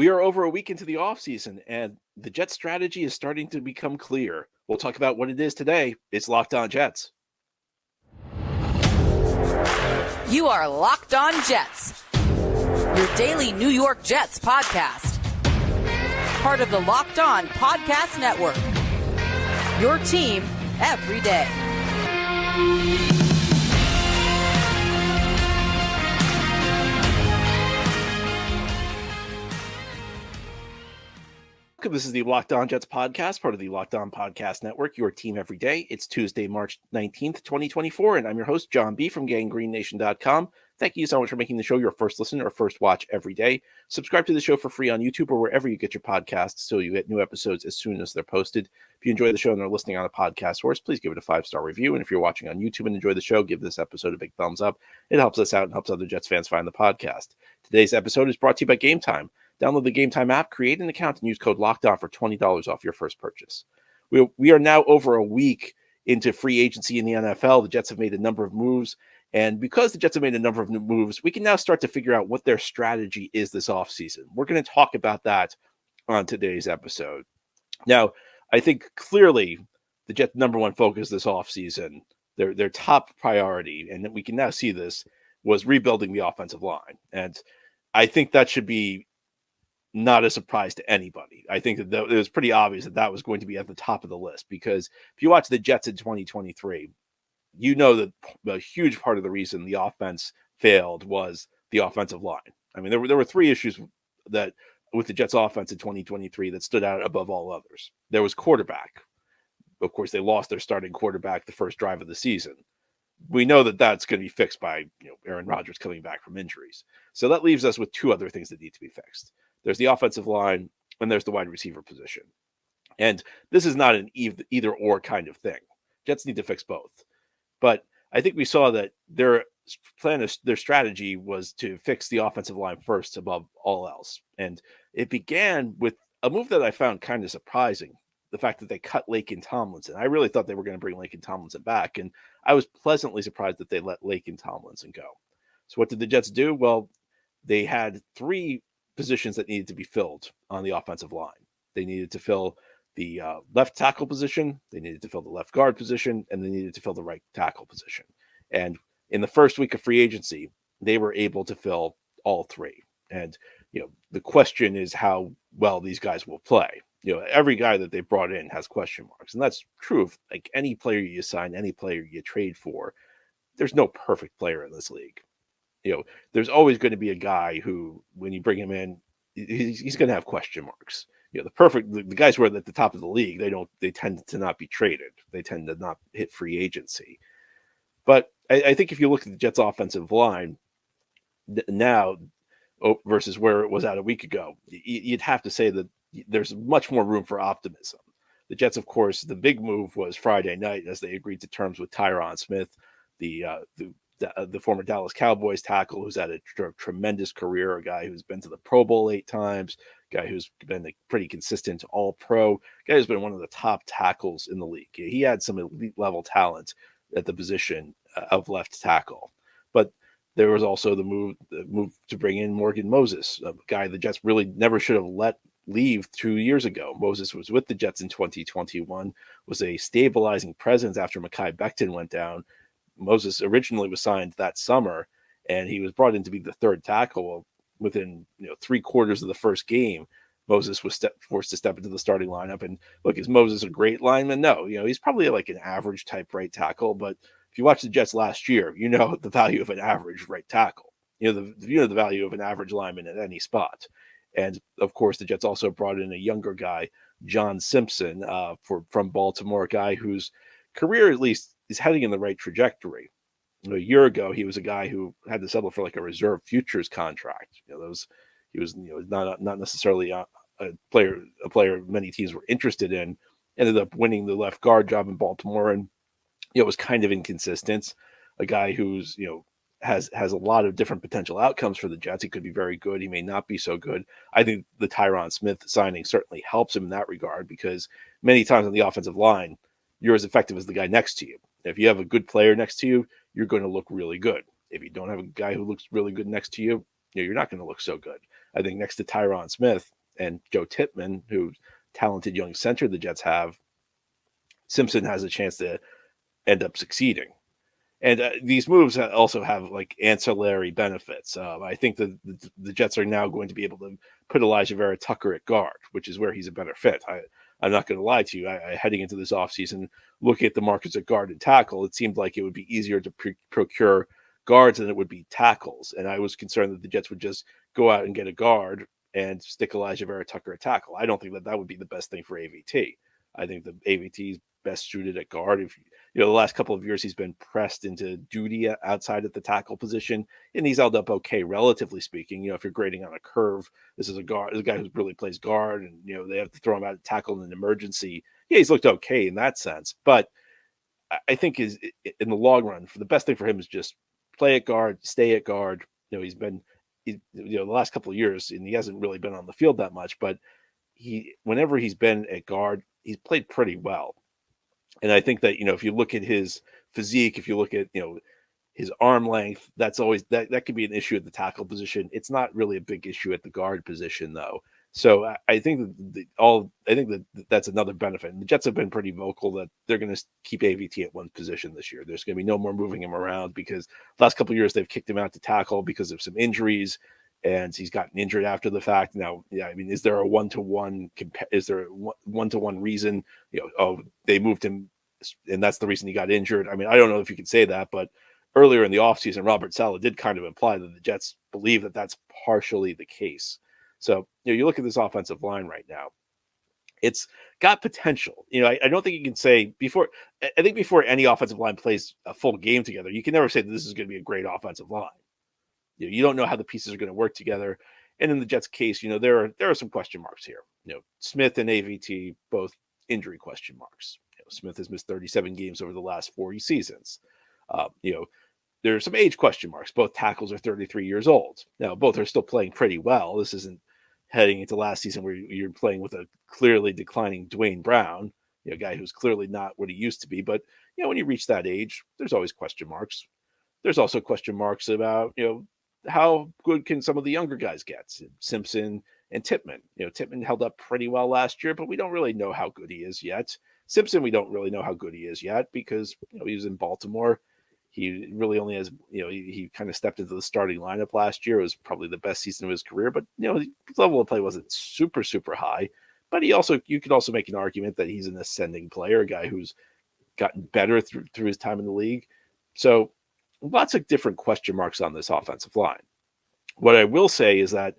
We are over a week into the offseason, and the Jets strategy is starting to become clear. We'll talk about what it is today. It's Locked On Jets. You are Locked On Jets, your daily New York Jets podcast. Part of the Locked On Podcast Network, your team every day. This is the Locked On Jets podcast, part of the Locked On Podcast Network, your team every day. It's Tuesday, March 19th, 2024, and I'm your host, John B. from GangGreenNation.com. Thank you so much for making the show your first listen or first watch every day. Subscribe to the show for free on YouTube or wherever you get your podcasts so you get new episodes as soon as they're posted. If you enjoy the show and are listening on a podcast source, please give it a 5-star review. And if you're watching on YouTube and enjoy the show, give this episode a big thumbs up. It helps us out and helps other Jets fans find the podcast. Today's episode is brought to you by Gametime. Download the Gametime app, create an account, and use code LOCKEDON for $20 off your first purchase. We are now over a week into free agency in the NFL. The Jets have made a number of moves, and because the Jets have made a number of new moves, we can now start to figure out what their strategy is this offseason. We're going to talk about that on today's episode. Now, I think clearly the Jets' number one focus this offseason, their top priority, and we can now see this, was rebuilding the offensive line. And I think that should be not a surprise to anybody. I think that it was pretty obvious that was going to be at the top of the list, because if you watch the Jets in 2023, you know that a huge part of the reason the offense failed was the offensive line. I mean, there were three issues that with the Jets offense in 2023 that stood out above all others. There was quarterback. Of course, they lost their starting quarterback the first drive of the season. We know that that's going to be fixed by Aaron Rodgers coming back from injuries. So that leaves us with two other things that need to be fixed. There's the offensive line, and there's the wide receiver position. And this is not an either or kind of thing. Jets need to fix both. But I think we saw that their strategy was to fix the offensive line first above all else. And it began with a move that I found kind of surprising, the fact that they cut Laken Tomlinson. I really thought they were going to bring Laken Tomlinson back, and I was pleasantly surprised that they let Laken Tomlinson go. So what did the Jets do? Well, they had three positions that needed to be filled on the offensive line. They needed to fill the left tackle position, they needed to fill the left guard position, and they needed to fill the right tackle position. And in the first week of free agency, they were able to fill all three. And the question is how well these guys will play. Every guy that they brought in has question marks, and that's true of like any player you sign, any player you trade for. There's no perfect player in this league. There's always going to be a guy who, when you bring him in, he's going to have question marks. The guys who are at the top of the league, they tend to not be traded. They tend to not hit free agency. But I think if you look at the Jets' offensive line now versus where it was at a week ago, you'd have to say that there's much more room for optimism. The Jets, of course, the big move was Friday night as they agreed to terms with Tyron Smith, the former Dallas Cowboys tackle who's had a tremendous career, a guy who's been to the Pro Bowl 8 times, a guy who's been a pretty consistent all-pro, a guy who's been one of the top tackles in the league. He had some elite-level talent at the position of left tackle. But there was also the move to bring in Morgan Moses, a guy the Jets really never should have let leave 2 years ago. Moses was with the Jets in 2021, was a stabilizing presence after Mekhi Becton went down. Moses originally was signed that summer, and he was brought in to be the third tackle. Within 3/4 of the first game, Moses was forced to step into the starting lineup. And look, is Moses a great lineman? No, he's probably like an average type right tackle. But if you watch the Jets last year, the value of an average right tackle. The value of an average lineman at any spot. And of course, the Jets also brought in a younger guy, John Simpson, from Baltimore, a guy whose career at least is heading in the right trajectory. A year ago, he was a guy who had to settle for like a reserve futures contract. He was not necessarily a player many teams were interested in. Ended up winning the left guard job in Baltimore, and was kind of inconsistent. A guy who's has a lot of different potential outcomes for the Jets. He could be very good. He may not be so good. I think the Tyron Smith signing certainly helps him in that regard, because many times on the offensive line, you're as effective as the guy next to you. If you have a good player next to you, you're going to look really good. If you don't have a guy who looks really good next to you, you're not going to look so good. I think next to Tyron Smith and Joe Tippmann, who talented young center the Jets have, Simpson has a chance to end up succeeding. And these moves also have like ancillary benefits. I think that the Jets are now going to be able to put Elijah Vera Tucker at guard, which is where he's a better fit. I'm not going to lie to you. Heading into this offseason, looking at the markets at guard and tackle, it seemed like it would be easier to procure guards than it would be tackles. And I was concerned that the Jets would just go out and get a guard and stick Elijah Vera Tucker at tackle. I don't think that would be the best thing for AVT. I think the AVT is best suited at guard. If the last couple of years he's been pressed into duty outside at the tackle position, and he's held up okay, relatively speaking. If you're grading on a curve, this is a guy who really plays guard, and they have to throw him out of tackle in an emergency. Yeah, he's looked okay in that sense, but I think is in the long run, for the best thing for him is just play at guard, stay at guard. He's been, the last couple of years, and he hasn't really been on the field that much, but whenever he's been at guard, he's played pretty well. And I think that, if you look at his physique, if you look at, his arm length, that's always that could be an issue at the tackle position. It's not really a big issue at the guard position, though. So I think that's another benefit. And the Jets have been pretty vocal that they're going to keep AVT at one position this year. There's going to be no more moving him around, because the last couple of years they've kicked him out to tackle because of some injuries, and he's gotten injured after the fact. Now, is there a one-to-one? Is there a one-to-one reason? They moved him, and that's the reason he got injured. I don't know if you could say that, but earlier in the offseason, Robert Saleh did kind of imply that the Jets believe that that's partially the case. So, you look at this offensive line right now, it's got potential. I don't think you can say I think before any offensive line plays a full game together, you can never say that this is going to be a great offensive line. You don't know how the pieces are going to work together. And in the Jets' case, there are some question marks here. Smith and AVT, both injury question marks. Smith has missed 37 games over the last 40 seasons. There are some age question marks. Both tackles are 33 years old. Now, both are still playing pretty well. This isn't heading into last season where you're playing with a clearly declining Dwayne Brown, a guy who's clearly not what he used to be. But, when you reach that age, there's always question marks. There's also question marks about, how good can some of the younger guys get? Simpson and Tippmann. Tippmann held up pretty well last year, but we don't really know how good he is yet. Simpson, we don't really know how good he is yet, because he was in Baltimore. He really only has, he kind of stepped into the starting lineup last year. It was probably the best season of his career, but his level of play wasn't super, super high. But you could also make an argument that he's an ascending player, a guy who's gotten better through his time in the league. So lots of different question marks on this offensive line. What I will say is that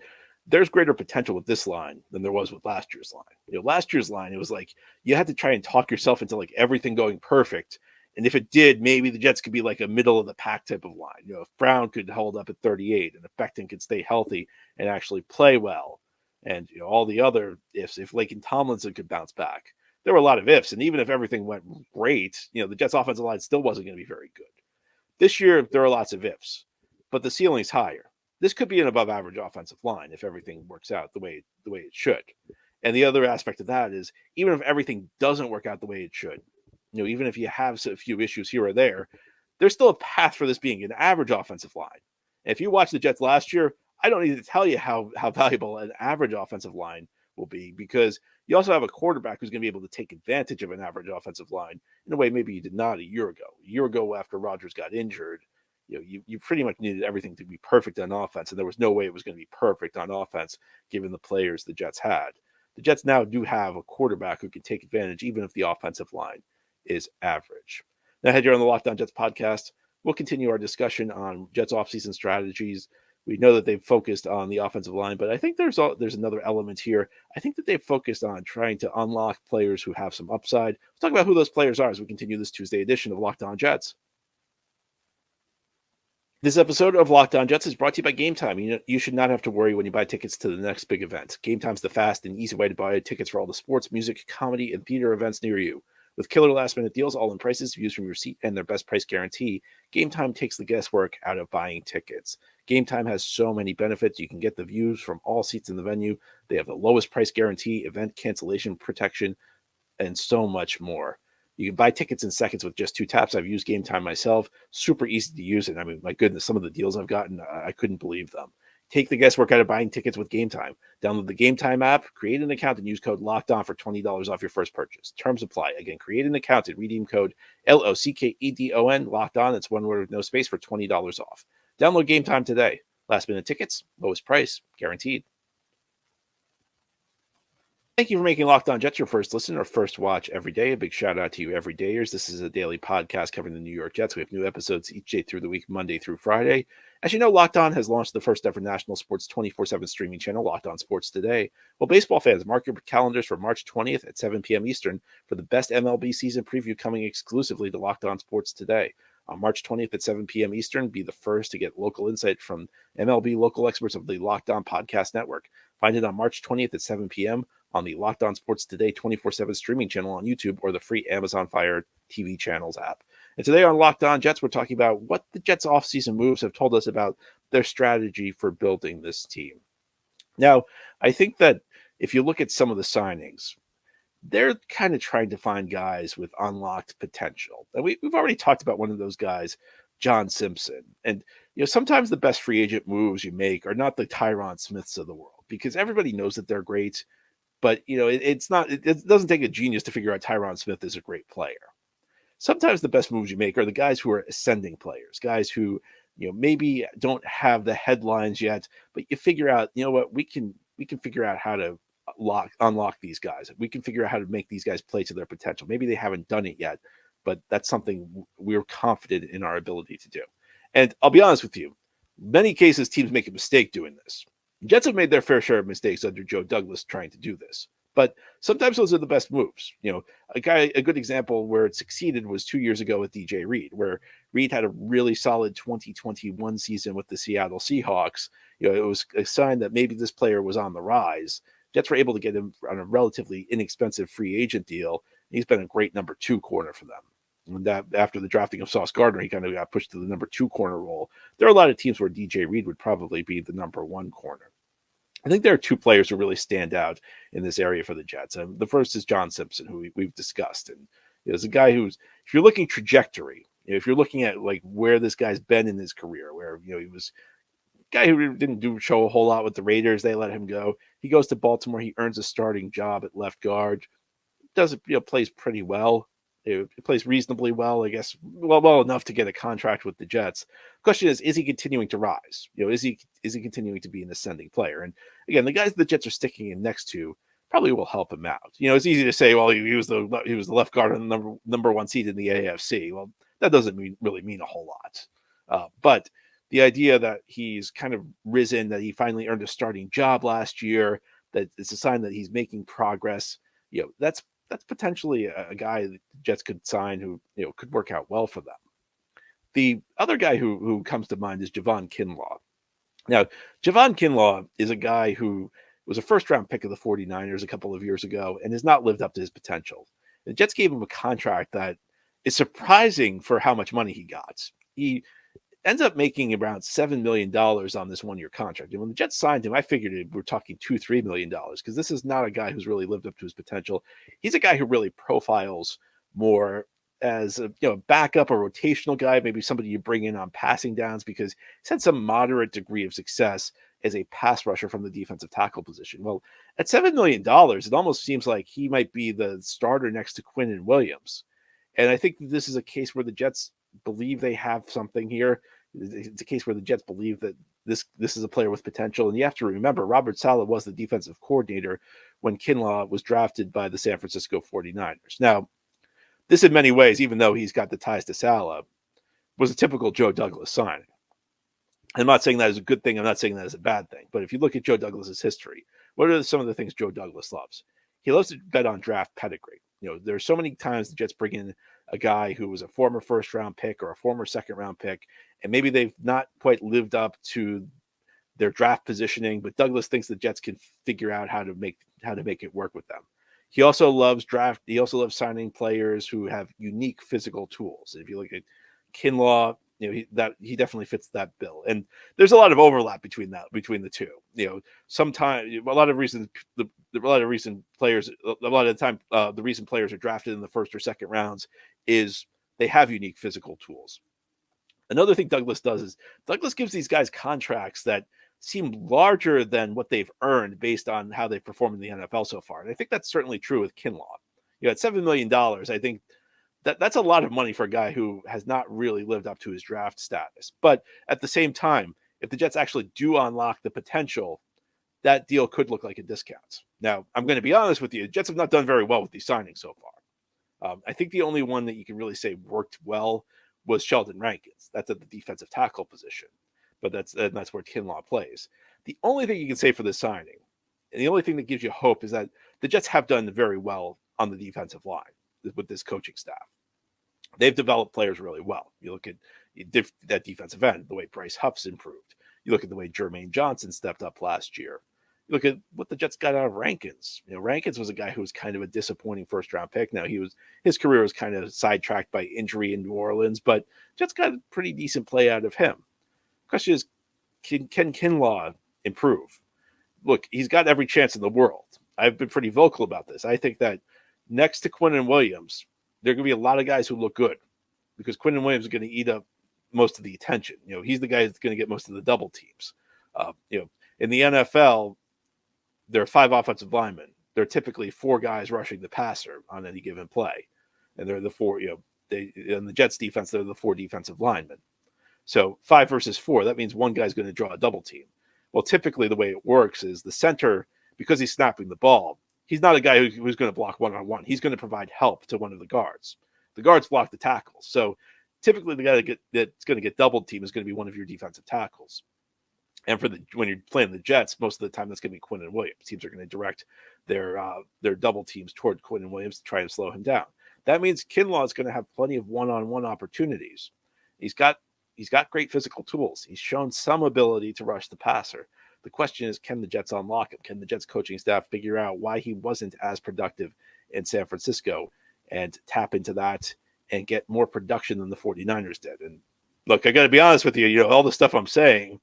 there's greater potential with this line than there was with last year's line. Last year's line, it was like you had to try and talk yourself into like everything going perfect. And if it did, maybe the Jets could be like a middle of the pack type of line. If Brown could hold up at 38 and if Becton could stay healthy and actually play well, and all the other ifs, if Laken Tomlinson could bounce back, there were a lot of ifs. And even if everything went great, the Jets offensive line still wasn't going to be very good. This year, there are lots of ifs, but the ceiling's higher. This could be an above average offensive line if everything works out the way it should. And the other aspect of that is, even if everything doesn't work out the way it should, even if you have a few issues here or there, there's still a path for this being an average offensive line. And if you watch the Jets last year, I don't need to tell you how valuable an average offensive line will be, because you also have a quarterback who's going to be able to take advantage of an average offensive line in a way maybe you did not a year ago. A year ago, after Rodgers got injured, you pretty much needed everything to be perfect on offense, and there was no way it was going to be perfect on offense given the players the Jets had. The Jets now do have a quarterback who can take advantage even if the offensive line is average. Now, here on the Locked On Jets podcast, we'll continue our discussion on Jets offseason strategies. We know that they've focused on the offensive line, but I think there's another element here. I think that they've focused on trying to unlock players who have some upside. We'll talk about who those players are as we continue this Tuesday edition of Locked On Jets. This episode of Locked On Jets is brought to you by Gametime. You should not have to worry when you buy tickets to the next big event. Gametime's the fast and easy way to buy tickets for all the sports, music, comedy, and theater events near you. With killer last-minute deals, all in prices, views from your seat, and their best price guarantee, Gametime takes the guesswork out of buying tickets. Gametime has so many benefits. You can get the views from all seats in the venue. They have the lowest price guarantee, event cancellation protection, and so much more. You can buy tickets in seconds with just 2 taps. I've used Gametime myself. Super easy to use. And my goodness, some of the deals I've gotten, I couldn't believe them. Take the guesswork out of buying tickets with Gametime. Download the Gametime app, create an account, and use code LOCKEDON for $20 off your first purchase. Terms apply. Again, create an account and redeem code LOCKEDON, locked on. That's one word with no space for $20 off. Download Gametime today. Last minute tickets, lowest price, guaranteed. Thank you for making Locked On Jets your first listen or first watch every day. A big shout out to you everydayers. This is a daily podcast covering the New York Jets. We have new episodes each day through the week, Monday through Friday. As you know, Locked On has launched the first ever national sports 24/7 streaming channel, Locked On Sports Today. Well, baseball fans, mark your calendars for March 20th at 7 p.m. Eastern for the best MLB season preview coming exclusively to Locked On Sports Today. On March 20th at 7 p.m. Eastern, be the first to get local insight from MLB local experts of the Locked On Podcast Network. Find it on March 20th at 7 p.m. on the Locked On Sports Today 24/7 streaming channel on YouTube or the free Amazon Fire TV channels app. And today on Locked On Jets, we're talking about what the Jets' offseason moves have told us about their strategy for building this team. Now, I think that if you look at some of the signings, they're kind of trying to find guys with unlocked potential. And we've already talked about one of those guys, John Simpson. And, sometimes the best free agent moves you make are not the Tyron Smiths of the world, because everybody knows that they're great. But, it doesn't take a genius to figure out Tyron Smith is a great player. Sometimes the best moves you make are the guys who are ascending players, guys who, maybe don't have the headlines yet, but you figure out, what, we can figure out how to unlock these guys. We can figure out how to make these guys play to their potential. Maybe they haven't done it yet, but that's something we're confident in our ability to do. And I'll be honest with you, many cases teams make a mistake doing this. Jets have made their fair share of mistakes under Joe Douglas trying to do this, but sometimes those are the best moves. A good example where it succeeded was 2 years ago with DJ Reed, where Reed had a really solid 2021 season with the Seattle Seahawks. It was a sign that maybe this player was on the rise. Jets were able to get him on a relatively inexpensive free agent deal. He's been a great number 2 corner for them. And that after the drafting of Sauce Gardner, he kind of got pushed to the number 2 corner role. There are a lot of teams where DJ Reed would probably be the number 1 corner. I think there are 2 players who really stand out in this area for the Jets. The first is John Simpson, who we've discussed. And is a guy who's, if you're looking trajectory, if you're looking at like where this guy's been in his career, where, he was a guy who didn't show a whole lot with the Raiders. They let him go. He goes to Baltimore. He earns a starting job at left guard. Plays pretty well. It plays reasonably well, I guess, well enough to get a contract with the Jets. Question is he continuing to rise? Is he continuing to be an ascending player? And again, the guys the Jets are sticking in next to probably will help him out. It's easy to say, well, he was the left guard on the number 1 seed in the AFC. Well, that doesn't really mean a whole lot. But the idea that he's kind of risen, that he finally earned a starting job last year, that it's a sign that he's making progress. That's potentially a guy that the Jets could sign who, could work out well for them. The other guy who comes to mind is Javon Kinlaw. Now, Javon Kinlaw is a guy who was a first-round pick of the 49ers a couple of years ago and has not lived up to his potential. The Jets gave him a contract that is surprising for how much money he got. He ends up making around $7 million on this 1-year contract. And when the Jets signed him, I figured we're talking $2-3 million, because this is not a guy who's really lived up to his potential. He's a guy who really profiles more as a backup, a rotational guy, maybe somebody you bring in on passing downs, because he's had some moderate degree of success as a pass rusher from the defensive tackle position. Well, at $7 million, it almost seems like he might be the starter next to Quinnen Williams. And I think this is a case where the Jets believe they have something here. It's a case where the Jets believe that this is a player with potential. And you have to remember, Robert Saleh was the defensive coordinator when Kinlaw was drafted by the San Francisco 49ers. Now, this in many ways, even though he's got the ties to Saleh, was a typical Joe Douglas signing. I'm not saying that is a good thing. I'm not saying that is a bad thing. But if you look at Joe Douglas's history, what are some of the things Joe Douglas loves? He loves to bet on draft pedigree. There's so many times the Jets bring in a guy who was a former first-round pick or a former second-round pick, and maybe they've not quite lived up to their draft positioning, but Douglas thinks the Jets can figure out how to make it work with them. He also loves signing players who have unique physical tools. If you look at Kinlaw, he definitely fits that bill. And there's a lot of overlap between the two. Sometimes a lot of the reason players are drafted in the first or second rounds is they have unique physical tools. Another thing Douglas does is Douglas gives these guys contracts that seem larger than what they've earned based on how they've performed in the NFL so far. And I think that's certainly true with Kinlaw. At $7 million, I think that's a lot of money for a guy who has not really lived up to his draft status. But at the same time, if the Jets actually do unlock the potential, that deal could look like a discount. Now, I'm going to be honest with you. The Jets have not done very well with these signings so far. I think the only one that you can really say worked well was Sheldon Rankins. That's at the defensive tackle position. But that's where Kinlaw plays. The only thing you can say for this signing, and the only thing that gives you hope, is that the Jets have done very well on the defensive line with this coaching staff. They've developed players really well. You look at that defensive end, the way Bryce Huff's improved. You look at the way Jermaine Johnson stepped up last year. You look at what the Jets got out of Rankins. Rankins was a guy who was kind of a disappointing first-round pick. Now, his career was kind of sidetracked by injury in New Orleans, but Jets got a pretty decent play out of him. Question is, can Kinlaw improve? Look, he's got every chance in the world. I've been pretty vocal about this. I think that next to Quinnen Williams, there are going to be a lot of guys who look good because Quinnen Williams is going to eat up most of the attention. He's the guy that's going to get most of the double teams. In the NFL, there are 5 offensive linemen. There are typically 4 guys rushing the passer on any given play. And they're the 4, in the Jets defense, they're the 4 defensive linemen. So 5 versus 4, that means one guy's going to draw a double team. Well, typically the way it works is the center, because he's snapping the ball, he's not a guy who's going to block one-on-one. He's going to provide help to one of the guards. The guards block the tackles. So typically the guy that's going to get double team is going to be one of your defensive tackles. And when you're playing the Jets, most of the time that's going to be Quinnen Williams. Teams are going to direct their double teams toward Quinnen Williams to try and slow him down. That means Kinlaw is going to have plenty of one-on-one opportunities. He's got great physical tools. He's shown some ability to rush the passer. The question is, can the Jets unlock him? Can the Jets coaching staff figure out why he wasn't as productive in San Francisco and tap into that and get more production than the 49ers did? And look, I got to be honest with you, all the stuff I'm saying,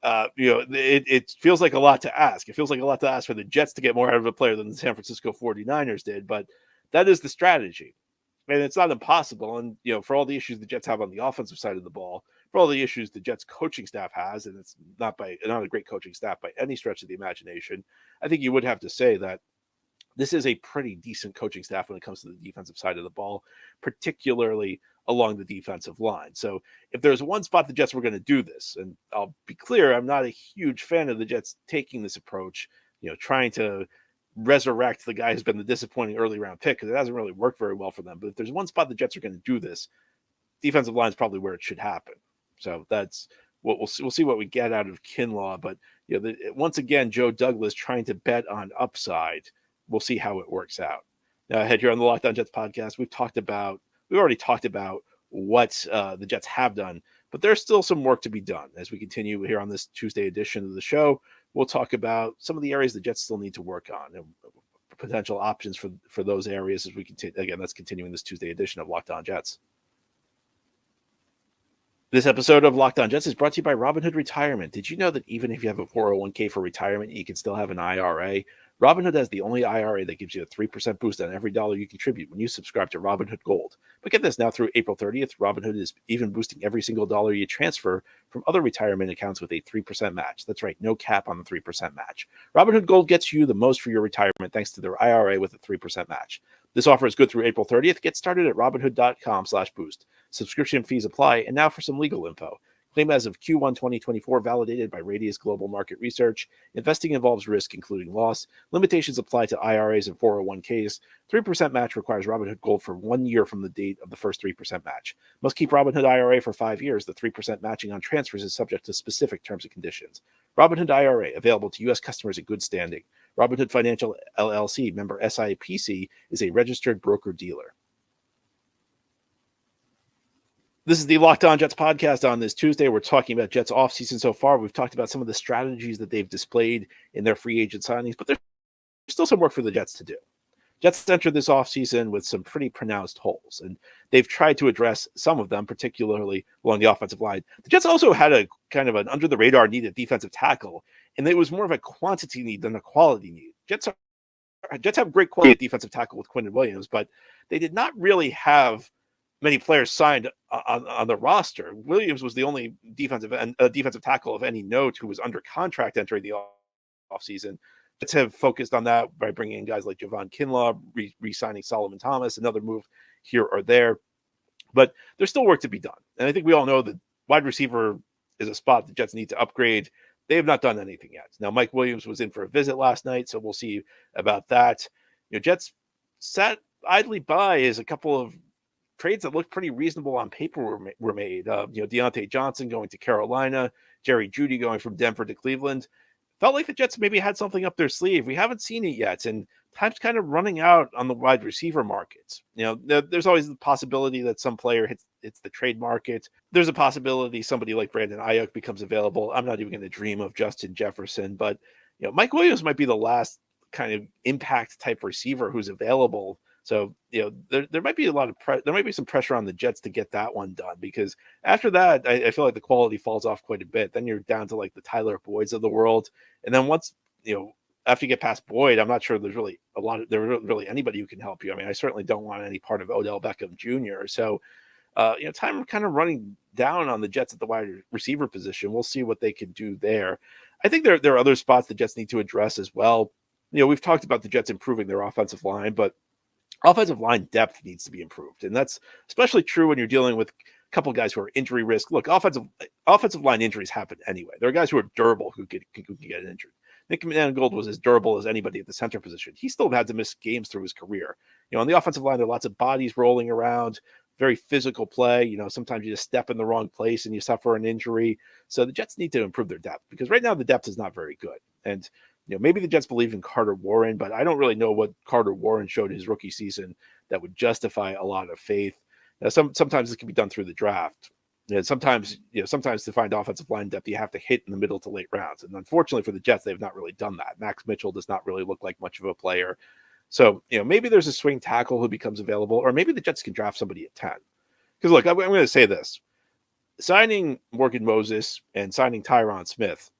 it feels like a lot to ask. It feels like a lot to ask for the Jets to get more out of a player than the San Francisco 49ers did, but that is the strategy. And it's not impossible. And, for all the issues the Jets have on the offensive side of the ball, for all the issues the Jets coaching staff has, and it's not a great coaching staff by any stretch of the imagination, I think you would have to say that this is a pretty decent coaching staff when it comes to the defensive side of the ball, particularly along the defensive line. So if there's one spot the Jets were going to do this, and I'll be clear, I'm not a huge fan of the Jets taking this approach, trying to resurrect the guy who's been the disappointing early round pick, because it hasn't really worked very well for them. But if there's one spot the Jets are going to do this, defensive line is probably where it should happen. So that's what we'll see what we get out of Kinlaw. But once again, Joe Douglas trying to bet on upside. We'll see how it works out. Now, ahead here on the Locked On Jets podcast, we've already talked about what the Jets have done, but there's still some work to be done. As we continue here on this Tuesday edition of the show, we'll talk about some of the areas the Jets still need to work on and potential options for those areas as we continue. Again, that's continuing this Tuesday edition of Locked On Jets. This episode of Locked On Jets is brought to you by Robinhood Retirement. Did you know that even if you have a 401k for retirement, you can still have an IRA? Robinhood has the only IRA that gives you a 3% boost on every dollar you contribute when you subscribe to Robinhood Gold. But get this, now through April 30th, Robinhood is even boosting every single dollar you transfer from other retirement accounts with a 3% match. That's right, no cap on the 3% match. Robinhood Gold gets you the most for your retirement thanks to their IRA with a 3% match. This offer is good through April 30th. Get started at Robinhood.com/boost. Subscription fees apply. And now for some legal info. Claim as of Q1 2024, validated by Radius Global Market Research. Investing involves risk, including loss. Limitations apply to IRAs and 401ks. 3% match requires Robinhood Gold for 1 year from the date of the first 3% match. Must keep Robinhood IRA for 5 years. The 3% matching on transfers is subject to specific terms and conditions. Robinhood IRA, available to U.S. customers in good standing. Robinhood Financial LLC, member SIPC, is a registered broker-dealer. This is the Locked On Jets podcast. On this Tuesday, we're talking about Jets offseason so far. We've talked about some of the strategies that they've displayed in their free agent signings, but there's still some work for the Jets to do. Jets entered this offseason with some pretty pronounced holes, and they've tried to address some of them, particularly along the offensive line. The Jets also had a kind of an under-the-radar need at defensive tackle, and it was more of a quantity need than a quality need. Jets have great quality at defensive tackle with Quinnen Williams, but they did not really have many players signed on the roster. Williams was the only defensive tackle of any note who was under contract entering the offseason. Let's have focused on that by bringing in guys like Javon Kinlaw, re-signing Solomon Thomas, another move here or there. But there's still work to be done. And I think we all know that wide receiver is a spot the Jets need to upgrade. They have not done anything yet. Now, Mike Williams was in for a visit last night, so we'll see about that. Jets sat idly by as a couple of trades that looked pretty reasonable on paper were made. Deontay Johnson going to Carolina, Jerry Jeudy going from Denver to Cleveland. Felt like the Jets maybe had something up their sleeve. We haven't seen it yet, and time's kind of running out on the wide receiver markets. There's always the possibility that some player hits the trade market. There's a possibility somebody like Brandon Ayuk becomes available. I'm not even going to dream of Justin Jefferson, but Mike Williams might be the last kind of impact type receiver who's available. So, there might be there might be some pressure on the Jets to get that one done, because after that, I feel like the quality falls off quite a bit. Then you're down to like the Tyler Boyds of the world. And then once, after you get past Boyd, I'm not sure there's really anybody who can help you. I mean, I certainly don't want any part of Odell Beckham Jr. So, time kind of running down on the Jets at the wide receiver position. We'll see what they can do there. I think there are other spots the Jets need to address as well. We've talked about the Jets improving their offensive line, but offensive line depth needs to be improved. And that's especially true when you're dealing with a couple of guys who are injury risk. Look, offensive line injuries happen anyway. There are guys who are durable who can get injured. Nick Mangold was as durable as anybody at the center position. He still had to miss games through his career. On the offensive line, there are lots of bodies rolling around, very physical play. Sometimes you just step in the wrong place and you suffer an injury. So the Jets need to improve their depth, because right now the depth is not very good. And maybe the Jets believe in Carter Warren, but I don't really know what Carter Warren showed his rookie season that would justify a lot of faith. Sometimes this can be done through the draft. Sometimes to find offensive line depth, you have to hit in the middle to late rounds. And unfortunately for the Jets, they've not really done that. Max Mitchell does not really look like much of a player. So, maybe there's a swing tackle who becomes available, or maybe the Jets can draft somebody at 10. Because look, I'm going to say this. Signing Morgan Moses and signing Tyron Smith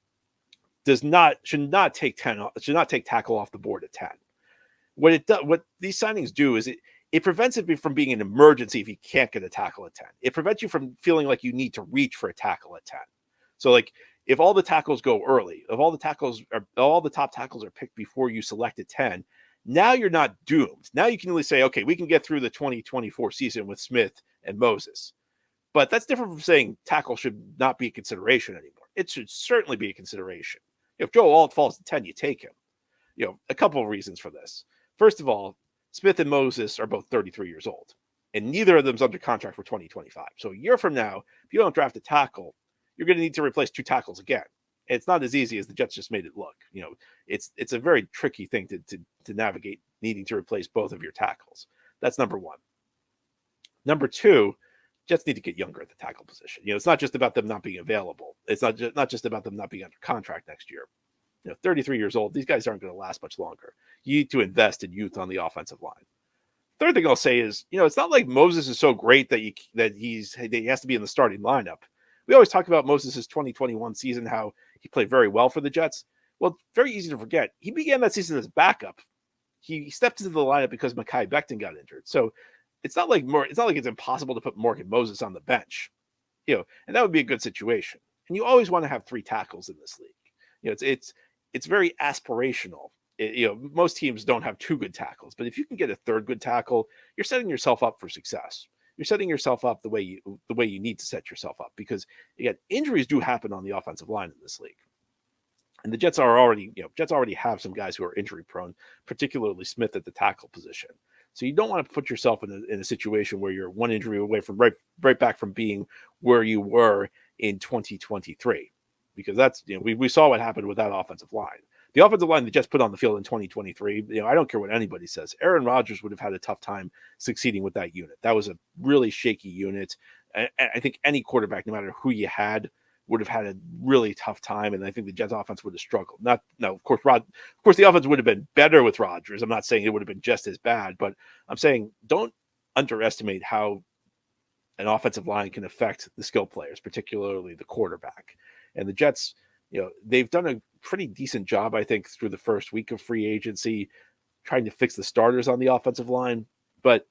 should not take tackle off the board at 10. What these signings do is it prevents it from being an emergency if you can't get a tackle at 10. It prevents you from feeling like you need to reach for a tackle at 10. So like if all the tackles go early, if all the top tackles are picked before you select at 10, now you're not doomed. Now you can really say, okay, we can get through the 2024 season with Smith and Moses. But that's different from saying tackle should not be a consideration anymore. It should certainly be a consideration. If Joe Alt falls to 10, you take him. A couple of reasons for this. First of all, Smith and Moses are both 33 years old, and neither of them's under contract for 2025. So a year from now, if you don't draft a tackle, you're going to need to replace two tackles again. And it's not as easy as the Jets just made it look. It's a very tricky thing to navigate, needing to replace both of your tackles. That's number one. Number two, Jets need to get younger at the tackle position. It's not just about them not being available. It's not just about them not being under contract next year. 33 years old, these guys aren't going to last much longer. You need to invest in youth on the offensive line. Third thing I'll say is, it's not like Moses is so great that he has to be in the starting lineup. We always talk about Moses' 2021 season, how he played very well for the Jets. Well, very easy to forget. He began that season as backup. He stepped into the lineup because Mekhi Becton got injured. So it's not like it's impossible to put Morgan Moses on the bench, and that would be a good situation. And you always want to have three tackles in this league. It's very aspirational. Most teams don't have two good tackles, but if you can get a third good tackle, you're setting yourself up for success. You're setting yourself up the way you need to set yourself up, because again, injuries do happen on the offensive line in this league. And the Jets already have some guys who are injury prone, particularly Smith at the tackle position. So you don't want to put yourself in a situation where you're one injury away from right back from being where you were in 2023, because that's we saw what happened with that offensive line. The offensive line that Jets put on the field in 2023, I don't care what anybody says, Aaron Rodgers would have had a tough time succeeding with that unit. That was a really shaky unit. I think any quarterback, no matter who you had, would have had a really tough time, and I think the Jets offense would have struggled. Of course, the offense would have been better with Rodgers. I'm not saying it would have been just as bad, but I'm saying don't underestimate how an offensive line can affect the skill players, particularly the quarterback. And the Jets, they've done a pretty decent job, I think, through the first week of free agency, trying to fix the starters on the offensive line. But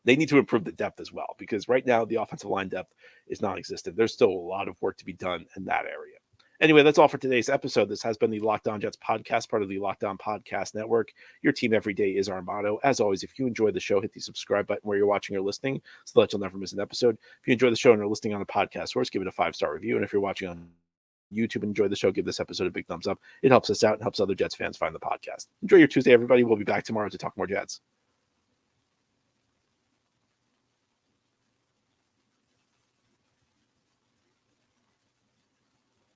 they need to improve the depth as well, because right now the offensive line depth is non-existent. There's still a lot of work to be done in that area. Anyway, that's all for today's episode. This has been the Locked On Jets podcast, part of the Locked On Podcast Network. Your team every day is our motto. As always, if you enjoy the show, hit the subscribe button where you're watching or listening so that you'll never miss an episode. If you enjoy the show and are listening on a podcast source, give it a 5-star review. And if you're watching on YouTube and enjoy the show, give this episode a big thumbs up. It helps us out and helps other Jets fans find the podcast. Enjoy your Tuesday, everybody. We'll be back tomorrow to talk more Jets.